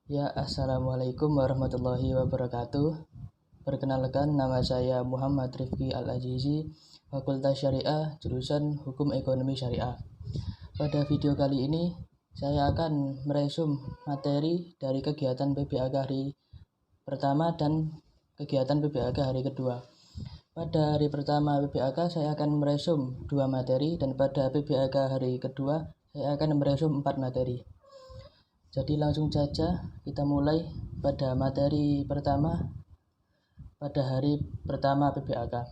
Ya, Assalamualaikum warahmatullahi wabarakatuh. Perkenalkan, nama saya Muhammad Rifki Al-Azizi, Fakultas Syariah, jurusan Hukum Ekonomi Syariah. Pada video kali ini, saya akan meresum materi dari kegiatan PBAK hari pertama dan kegiatan PBAK hari kedua. Pada hari pertama PBAK, saya akan meresum 2 materi, dan pada PBAK hari kedua, saya akan meresum 4 materi. Jadi langsung saja kita mulai pada materi pertama pada hari pertama PBAK.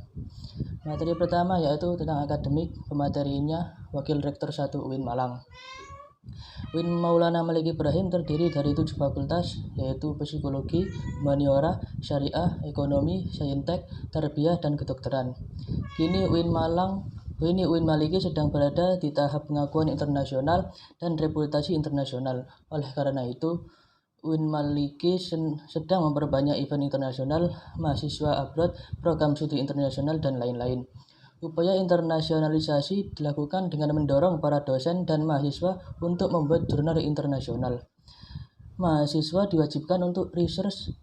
Materi pertama yaitu tentang akademik, pematerinya Wakil Rektor 1 UIN Malang. UIN Maulana Malik Ibrahim terdiri dari 7 fakultas, yaitu Psikologi, Humaniora, Syariah, Ekonomi, Saintek, Tarbiyah, dan Kedokteran. Kini UIN Maliki sedang berada di tahap pengakuan internasional dan reputasi internasional. Oleh karena itu, UIN Maliki sedang memperbanyak event internasional, mahasiswa abroad, program studi internasional, dan lain-lain. Upaya internasionalisasi dilakukan dengan mendorong para dosen dan mahasiswa untuk membuat jurnal internasional. Mahasiswa diwajibkan untuk research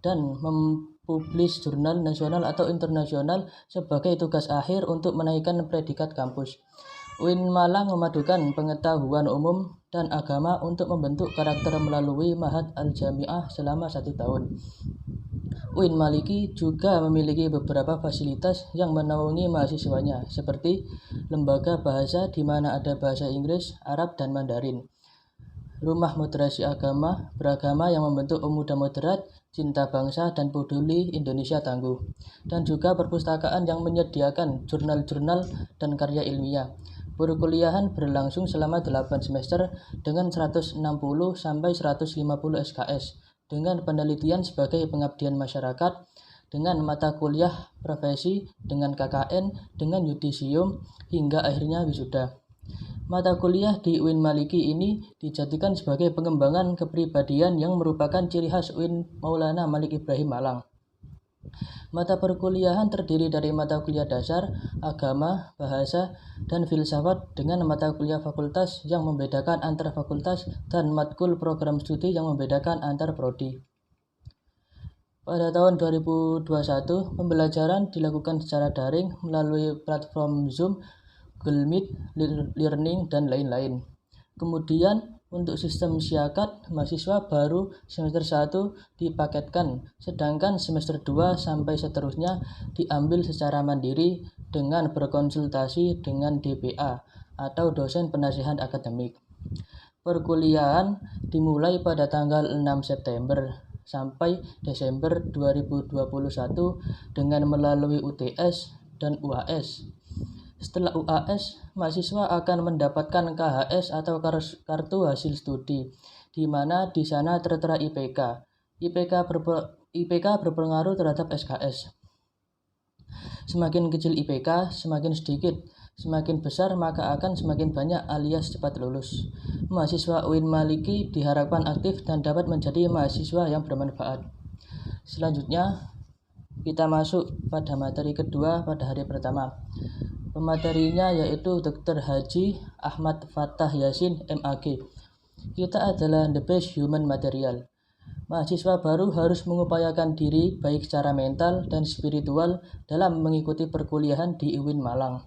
dan mempublish jurnal nasional atau internasional sebagai tugas akhir untuk menaikkan predikat kampus. UIN Malang memadukan pengetahuan umum dan agama untuk membentuk karakter melalui Ma'had Al-Jami'ah selama 1 tahun. UIN Maliki juga memiliki beberapa fasilitas yang menaungi mahasiswanya, seperti lembaga bahasa di mana ada bahasa Inggris, Arab, dan Mandarin. Rumah moderasi agama beragama yang membentuk pemuda moderat, cinta bangsa, dan peduli Indonesia tangguh. Dan juga perpustakaan yang menyediakan jurnal-jurnal dan karya ilmiah. Perkuliahan berlangsung selama 8 semester dengan 160 sampai 150 SKS dengan penelitian sebagai pengabdian masyarakat, dengan mata kuliah profesi, dengan KKN, dengan yudisium, hingga akhirnya wisuda. Mata kuliah di UIN Maliki ini dijadikan sebagai pengembangan kepribadian yang merupakan ciri khas UIN Maulana Malik Ibrahim Malang. Mata perkuliahan terdiri dari mata kuliah dasar, agama, bahasa, dan filsafat dengan mata kuliah fakultas yang membedakan antar fakultas dan matkul program studi yang membedakan antar prodi. Pada tahun 2021, pembelajaran dilakukan secara daring melalui platform Zoom, Google Meet, Learning, dan lain-lain. Kemudian, untuk sistem syakat, mahasiswa baru semester 1 dipaketkan, sedangkan semester 2 sampai seterusnya diambil secara mandiri dengan berkonsultasi dengan DPA atau dosen penasihat akademik. Perkuliahan dimulai pada tanggal 6 September sampai Desember 2021 dengan melalui UTS dan UAS. Setelah UAS, mahasiswa akan mendapatkan KHS atau kartu hasil studi, di mana di sana tertera IPK. IPK berpengaruh terhadap SKS. Semakin kecil IPK, semakin sedikit. Semakin besar maka akan semakin banyak alias cepat lulus. Mahasiswa UIN Maliki diharapkan aktif dan dapat menjadi mahasiswa yang bermanfaat. Selanjutnya, kita masuk pada materi kedua pada hari pertama. Pematerinya yaitu Dr. Haji Ahmad Fattah Yasin, MAG. Kita adalah the best human material. Mahasiswa baru harus mengupayakan diri baik secara mental dan spiritual dalam mengikuti perkuliahan di UIN Malang.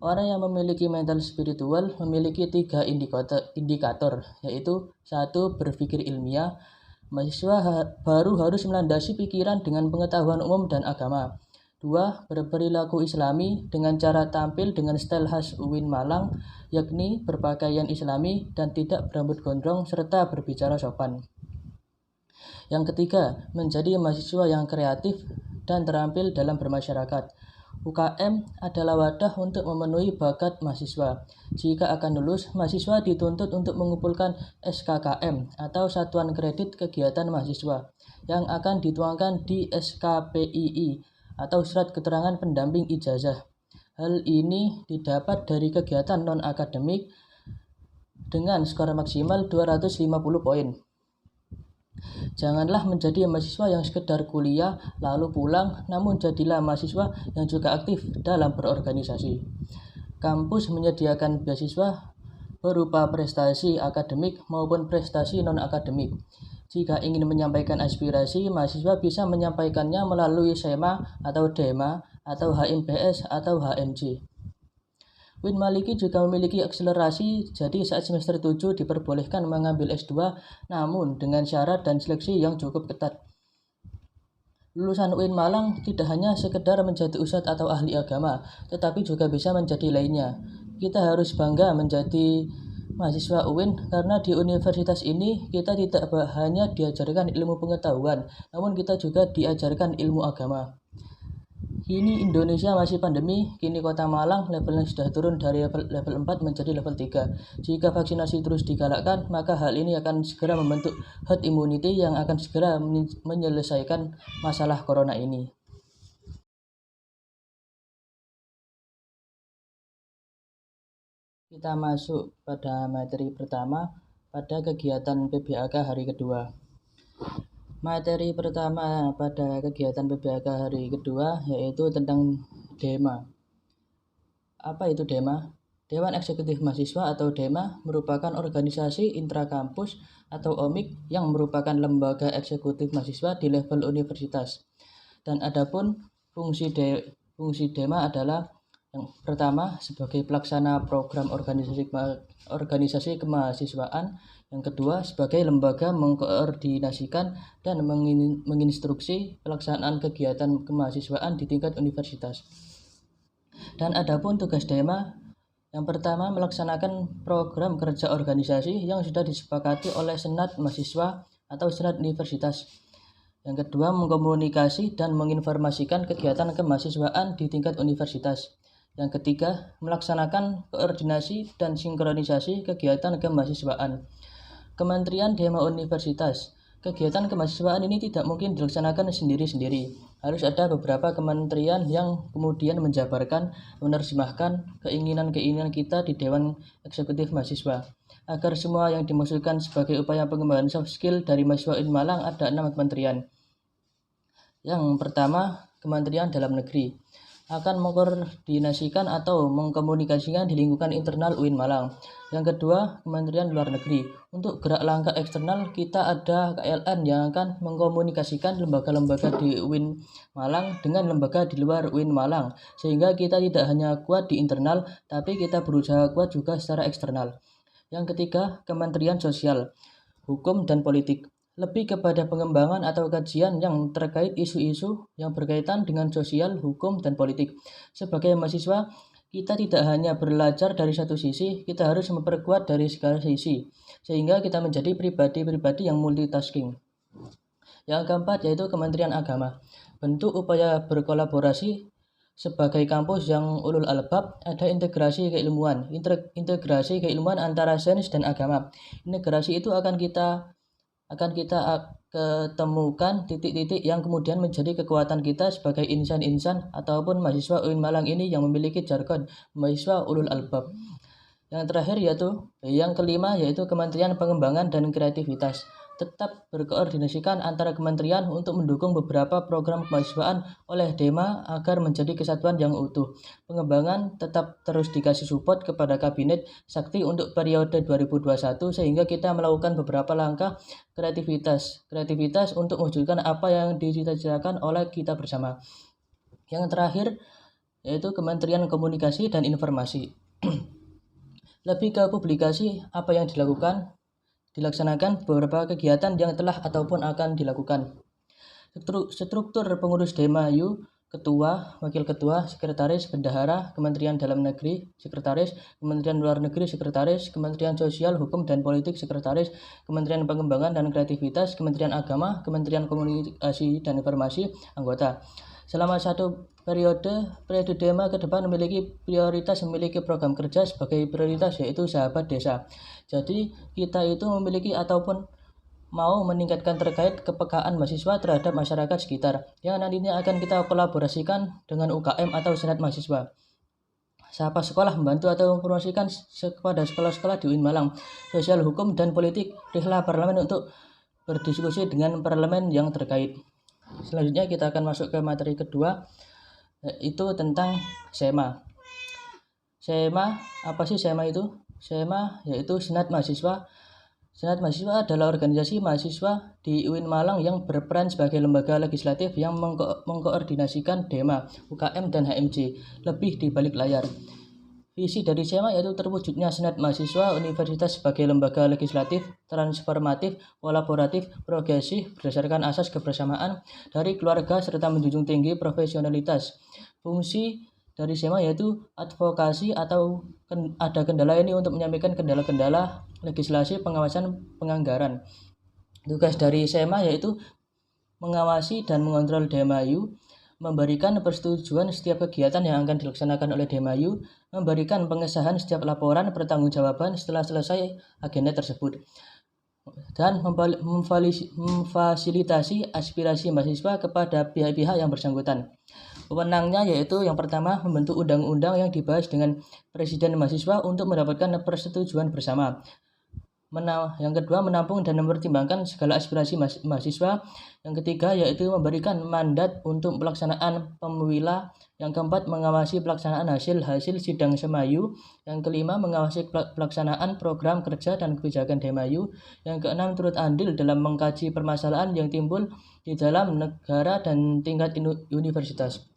Orang yang memiliki mental spiritual memiliki 3 indikator, yaitu 1. Berpikir ilmiah. Mahasiswa baru harus melandasi pikiran dengan pengetahuan umum dan agama. 2. Berperilaku islami dengan cara tampil dengan style khas UIN Malang, yakni berpakaian islami dan tidak berambut gondrong serta berbicara sopan. Yang ketiga, menjadi mahasiswa yang kreatif dan terampil dalam bermasyarakat. UKM adalah wadah untuk memenuhi bakat mahasiswa. Jika akan lulus, mahasiswa dituntut untuk mengumpulkan SKKM atau Satuan Kredit Kegiatan Mahasiswa yang akan dituangkan di SKPII atau Surat Keterangan Pendamping Ijazah. Hal ini didapat dari kegiatan non-akademik dengan skor maksimal 250 poin. Janganlah menjadi mahasiswa yang sekedar kuliah lalu pulang, namun jadilah mahasiswa yang juga aktif dalam berorganisasi. Kampus menyediakan beasiswa berupa prestasi akademik maupun prestasi non-akademik. Jika ingin menyampaikan aspirasi, mahasiswa bisa menyampaikannya melalui SEMA atau DEMA atau HMPS atau HMJ. Win Maliki juga memiliki akselerasi, jadi saat semester 7 diperbolehkan mengambil S2, namun dengan syarat dan seleksi yang cukup ketat. Lulusan UIN Malang tidak hanya sekedar menjadi ustadz atau ahli agama, tetapi juga bisa menjadi lainnya. Kita harus bangga menjadi mahasiswa UIN karena di universitas ini kita tidak hanya diajarkan ilmu pengetahuan, namun kita juga diajarkan ilmu agama. Kini Indonesia masih pandemi, kini Kota Malang levelnya sudah turun dari level 4 menjadi level 3. Jika vaksinasi terus digalakkan, maka hal ini akan segera membentuk herd immunity yang akan segera menyelesaikan masalah corona ini. Kita masuk pada materi pertama pada kegiatan PBAK hari kedua. Materi pertama pada kegiatan PBAK hari kedua yaitu tentang DEMA. Apa itu DEMA? Dewan Eksekutif Mahasiswa atau DEMA merupakan organisasi intrakampus atau OMIK yang merupakan lembaga eksekutif mahasiswa di level universitas. Dan adapun fungsi DEMA adalah yang pertama sebagai pelaksana program organisasi kemahasiswaan, yang kedua sebagai lembaga mengkoordinasikan dan menginstruksi pelaksanaan kegiatan kemahasiswaan di tingkat universitas. Dan adapun tugas DEMA, yang pertama melaksanakan program kerja organisasi yang sudah disepakati oleh Senat Mahasiswa atau Senat Universitas. Yang kedua mengkomunikasi dan menginformasikan kegiatan kemahasiswaan di tingkat universitas. Yang ketiga melaksanakan koordinasi dan sinkronisasi kegiatan kemahasiswaan. Kementerian DEMA Universitas. Kegiatan kemahasiswaan ini tidak mungkin dilaksanakan sendiri-sendiri. Harus ada beberapa kementerian yang kemudian menjabarkan, menerjemahkan keinginan-keinginan kita di Dewan Eksekutif Mahasiswa. Agar semua yang dimaksudkan sebagai upaya pengembangan soft skill dari mahasiswa UIN Malang ada 6 kementerian. Yang pertama, Kementerian Dalam Negeri akan mengkoordinasikan atau mengkomunikasikan di lingkungan internal UIN Malang. Yang kedua, Kementerian Luar Negeri. Untuk gerak langkah eksternal, kita ada KLN yang akan mengkomunikasikan lembaga-lembaga di UIN Malang dengan lembaga di luar UIN Malang, sehingga kita tidak hanya kuat di internal, tapi kita berusaha kuat juga secara eksternal. Yang ketiga, Kementerian Sosial, Hukum dan Politik. Lebih kepada pengembangan atau kajian yang terkait isu-isu yang berkaitan dengan sosial, hukum, dan politik. Sebagai mahasiswa, kita tidak hanya belajar dari satu sisi, kita harus memperkuat dari segala sisi, sehingga kita menjadi pribadi-pribadi yang multitasking. Yang keempat yaitu Kementerian Agama. Bentuk upaya berkolaborasi sebagai kampus yang ulul albab, ada integrasi keilmuan. Integrasi keilmuan antara sains dan agama. Integrasi itu akan kita ketemukan titik-titik yang kemudian menjadi kekuatan kita sebagai insan-insan ataupun mahasiswa UIN Malang ini yang memiliki jargon mahasiswa ulul albab. Yang terakhir yang kelima yaitu Kementerian Pengembangan dan Kreativitas. Tetap berkoordinasikan antara kementerian untuk mendukung beberapa program kemahasiswaan oleh DEMA agar menjadi kesatuan yang utuh. Pengembangan tetap terus dikasih support kepada Kabinet Sakti untuk periode 2021 sehingga kita melakukan beberapa langkah kreativitas untuk mewujudkan apa yang dicita-citakan oleh kita bersama. Yang terakhir yaitu Kementerian Komunikasi dan Informasi. Lebih ke publikasi apa yang dilaksanakan beberapa kegiatan yang telah ataupun akan dilakukan. Struktur pengurus DEMA Ketua, Wakil Ketua, Sekretaris, Bendahara, Kementerian Dalam Negeri, Sekretaris, Kementerian Luar Negeri, Sekretaris, Kementerian Sosial, Hukum dan Politik, Sekretaris, Kementerian Pengembangan dan Kreativitas, Kementerian Agama, Kementerian Komunikasi dan Informasi, anggota. Selama satu periode DEMA ke depan memiliki program kerja sebagai prioritas yaitu Sahabat Desa. Jadi kita itu memiliki ataupun mau meningkatkan terkait kepekaan mahasiswa terhadap masyarakat sekitar yang nantinya akan kita kolaborasikan dengan UKM atau Senat Mahasiswa. Sapa Sekolah membantu atau mempromosikan kepada sekolah-sekolah di UIN Malang. Sosial, Hukum dan Politik, rihla parlemen untuk berdiskusi dengan parlemen yang terkait. Selanjutnya kita akan masuk ke materi kedua, yaitu tentang SEMA. SEMA, apa sih SEMA itu? SEMA yaitu Senat Mahasiswa. Senat Mahasiswa adalah organisasi mahasiswa di UIN Malang yang berperan sebagai lembaga legislatif yang mengkoordinasikan DEMA, UKM, dan HMJ lebih di balik layar. Visi dari SEMA yaitu terwujudnya Senat Mahasiswa Universitas sebagai lembaga legislatif, transformatif, kolaboratif, progresif, berdasarkan asas kebersamaan dari keluarga serta menjunjung tinggi profesionalitas. Fungsi dari SEMA yaitu advokasi atau ada kendala ini untuk menyampaikan kendala-kendala legislasi, pengawasan, penganggaran. Tugas dari SEMA yaitu mengawasi dan mengontrol DMAYU, memberikan persetujuan setiap kegiatan yang akan dilaksanakan oleh DMAYU, memberikan pengesahan setiap laporan pertanggungjawaban setelah selesai agenda tersebut, dan memfasilitasi aspirasi mahasiswa kepada pihak-pihak yang bersangkutan. Wewenangnya yaitu yang pertama membentuk undang-undang yang dibahas dengan Presiden mahasiswa untuk mendapatkan persetujuan bersama. Yang kedua, menampung dan mempertimbangkan segala aspirasi mahasiswa. Yang ketiga, yaitu memberikan mandat untuk pelaksanaan pemwila. Yang keempat, mengawasi pelaksanaan hasil sidang SEMAYU. Yang kelima, mengawasi pelaksanaan program kerja dan kebijakan DMAYU. Yang keenam, turut andil dalam mengkaji permasalahan yang timbul di dalam negara dan tingkat universitas.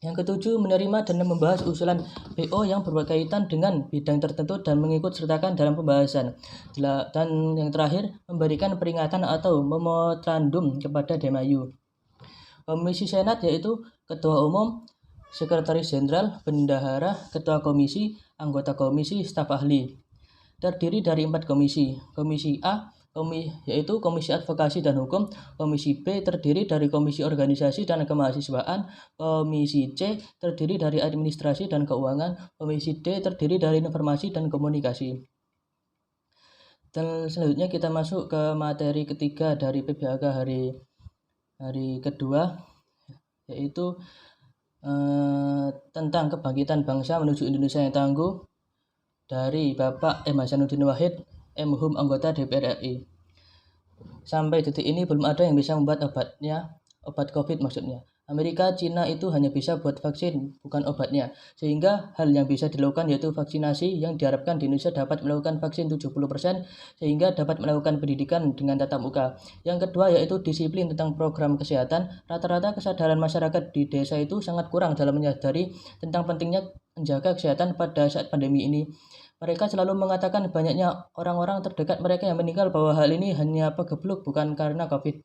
Yang ketujuh, menerima dan membahas usulan PO yang berkaitan dengan bidang tertentu dan mengikut sertakan dalam pembahasan. Dan yang terakhir, memberikan peringatan atau memorandum kepada DMAYU. Komisi Senat yaitu Ketua Umum, Sekretaris Jenderal, Bendahara, Ketua Komisi, Anggota Komisi, Staf Ahli. Terdiri dari 4 komisi. Komisi A yaitu Komisi Advokasi dan Hukum. Komisi B terdiri dari Komisi Organisasi dan Kemahasiswaan. Komisi C terdiri dari Administrasi dan Keuangan. Komisi D terdiri dari Informasi dan Komunikasi. Dan selanjutnya kita masuk ke materi ketiga dari PBHK hari kedua, yaitu tentang kebangkitan bangsa menuju Indonesia yang tangguh dari Bapak M. Hasanuddin Wahid, M.Hum, anggota DPR RI. Sampai detik ini belum ada yang bisa membuat obat COVID maksudnya. Amerika, Cina itu hanya bisa buat vaksin, bukan obatnya. Sehingga hal yang bisa dilakukan yaitu vaksinasi, yang diharapkan di Indonesia dapat melakukan vaksin 70%, sehingga dapat melakukan pendidikan dengan tatap muka. Yang kedua yaitu disiplin tentang program kesehatan. Rata-rata kesadaran masyarakat di desa itu sangat kurang dalam menyadari tentang pentingnya menjaga kesehatan pada saat pandemi ini. Mereka selalu mengatakan banyaknya orang-orang terdekat mereka yang meninggal bahwa hal ini hanya pagebluk, bukan karena COVID.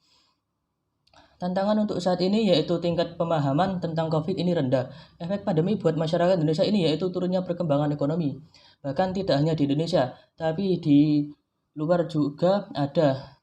Tantangan untuk saat ini yaitu tingkat pemahaman tentang COVID ini rendah. Efek pandemi buat masyarakat Indonesia ini yaitu turunnya perkembangan ekonomi. Bahkan tidak hanya di Indonesia, tapi di luar juga ada.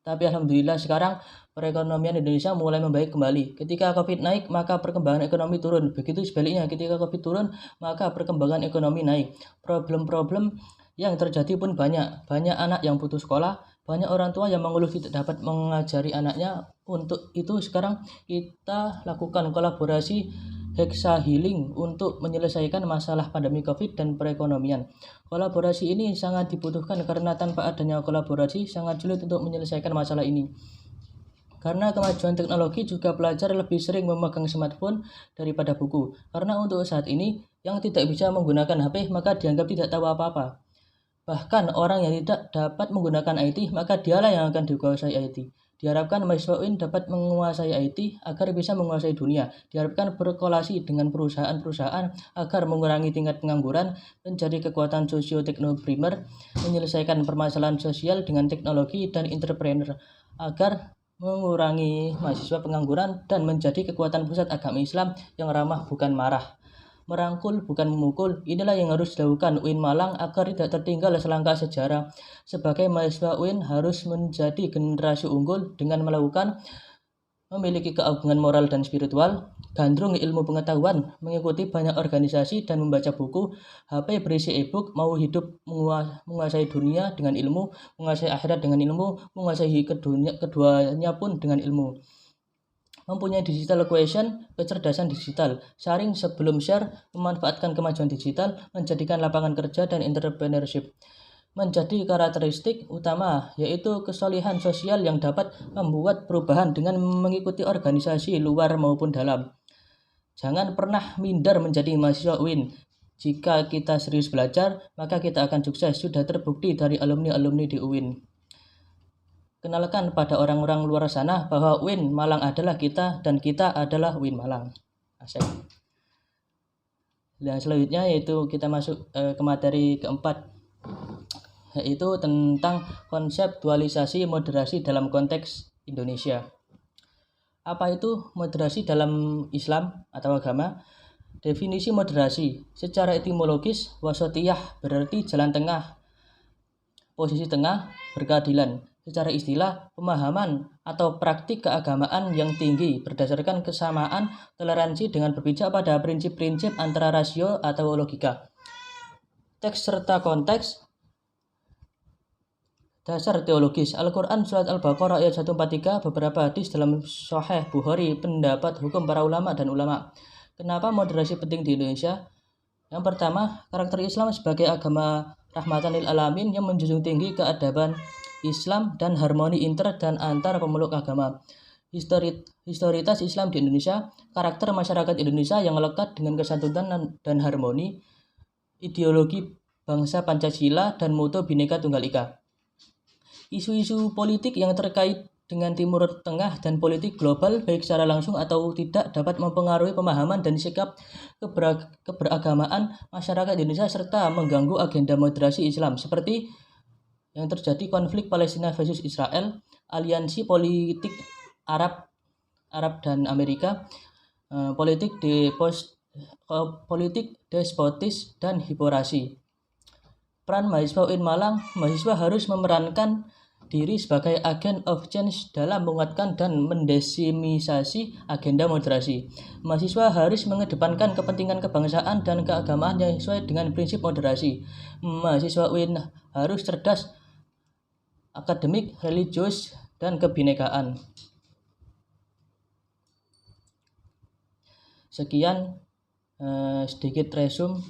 Tapi alhamdulillah sekarang perekonomian Indonesia mulai membaik kembali. Ketika COVID naik, maka perkembangan ekonomi turun. Begitu sebaliknya, ketika COVID turun, maka perkembangan ekonomi naik. Problem-problem yang terjadi pun banyak. Banyak anak yang putus sekolah, banyak orang tua yang mengeluh tidak dapat mengajari anaknya. Untuk itu sekarang kita lakukan kolaborasi Hexa Healing untuk menyelesaikan masalah pandemi COVID dan perekonomian. Kolaborasi ini sangat dibutuhkan karena tanpa adanya kolaborasi sangat sulit untuk menyelesaikan masalah ini. Karena kemajuan teknologi juga pelajar lebih sering memegang smartphone daripada buku. Karena untuk saat ini yang tidak bisa menggunakan HP maka dianggap tidak tahu apa-apa. Bahkan orang yang tidak dapat menggunakan IT maka dialah yang akan dikuasai IT. Diharapkan mahasiswa UIN dapat menguasai IT agar bisa menguasai dunia. Diharapkan berkolaborasi dengan perusahaan-perusahaan agar mengurangi tingkat pengangguran, menjadi kekuatan sosio-teknoprimer, menyelesaikan permasalahan sosial dengan teknologi dan entrepreneur, agar mengurangi mahasiswa pengangguran dan menjadi kekuatan pusat agama Islam yang ramah bukan marah. Merangkul bukan memukul, inilah yang harus dilakukan UIN Malang agar tidak tertinggal selangkah sejarah. Sebagai mahasiswa UIN harus menjadi generasi unggul dengan melakukan memiliki keagungan moral dan spiritual, gandrung ilmu pengetahuan, mengikuti banyak organisasi dan membaca buku, HP berisi e-book, mau hidup menguasai dunia dengan ilmu, menguasai akhirat dengan ilmu, menguasai keduanya pun dengan ilmu. Mempunyai digital quotient, kecerdasan digital, sharing sebelum share, memanfaatkan kemajuan digital, menjadikan lapangan kerja dan entrepreneurship menjadi karakteristik utama, yaitu kesolehan sosial yang dapat membuat perubahan dengan mengikuti organisasi luar maupun dalam. Jangan pernah minder menjadi mahasiswa UIN. Jika kita serius belajar, maka kita akan sukses. Sudah terbukti dari alumni-alumni di UIN. Kenalkan pada orang-orang luar sana bahwa UIN Malang adalah kita dan kita adalah UIN Malang. Asik. Dan selanjutnya yaitu kita masuk ke materi keempat, yaitu tentang konseptualisasi moderasi dalam konteks Indonesia. Apa itu moderasi dalam Islam atau agama? Definisi moderasi secara etimologis wasatiyah berarti jalan tengah, posisi tengah, berkeadilan. Secara istilah, pemahaman atau praktik keagamaan yang tinggi berdasarkan kesamaan toleransi dengan berpijak pada prinsip-prinsip antara rasio atau logika. Teks serta konteks. Dasar teologis Al-Quran Surat Al-Baqarah ayat 143, beberapa hadis dalam Sahih Bukhari, pendapat hukum para ulama dan ulama. Kenapa moderasi penting di Indonesia? Yang pertama, karakter Islam sebagai agama rahmatan lil alamin yang menjunjung tinggi keadaban Islam dan harmoni inter dan antar pemeluk agama. Historitas Islam di Indonesia, karakter masyarakat Indonesia yang lekat dengan kesatuan dan harmoni, ideologi bangsa Pancasila dan moto Bhinneka Tunggal Ika. Isu-isu politik yang terkait dengan Timur Tengah dan politik global baik secara langsung atau tidak dapat mempengaruhi pemahaman dan sikap keberagamaan masyarakat Indonesia serta mengganggu agenda moderasi Islam seperti yang terjadi konflik Palestina versus Israel, aliansi politik Arab dan Amerika, politik despotis dan hiporasi. Peran mahasiswa UIN Malang, mahasiswa harus memerankan diri sebagai agen of change dalam menguatkan dan mendesimasi agenda moderasi. Mahasiswa harus mengedepankan kepentingan kebangsaan dan keagamaan yang sesuai dengan prinsip moderasi. Mahasiswa UIN harus cerdas, akademik, religius, dan kebinekaan. Sekian sedikit resume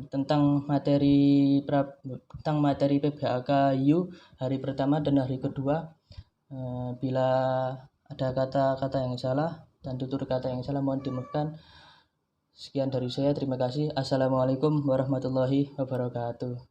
tentang materi PBAK U hari pertama dan hari kedua. Bila ada kata-kata yang salah dan tutur kata yang salah mohon dimaafkan. Sekian dari saya, terima kasih. Assalamualaikum warahmatullahi wabarakatuh.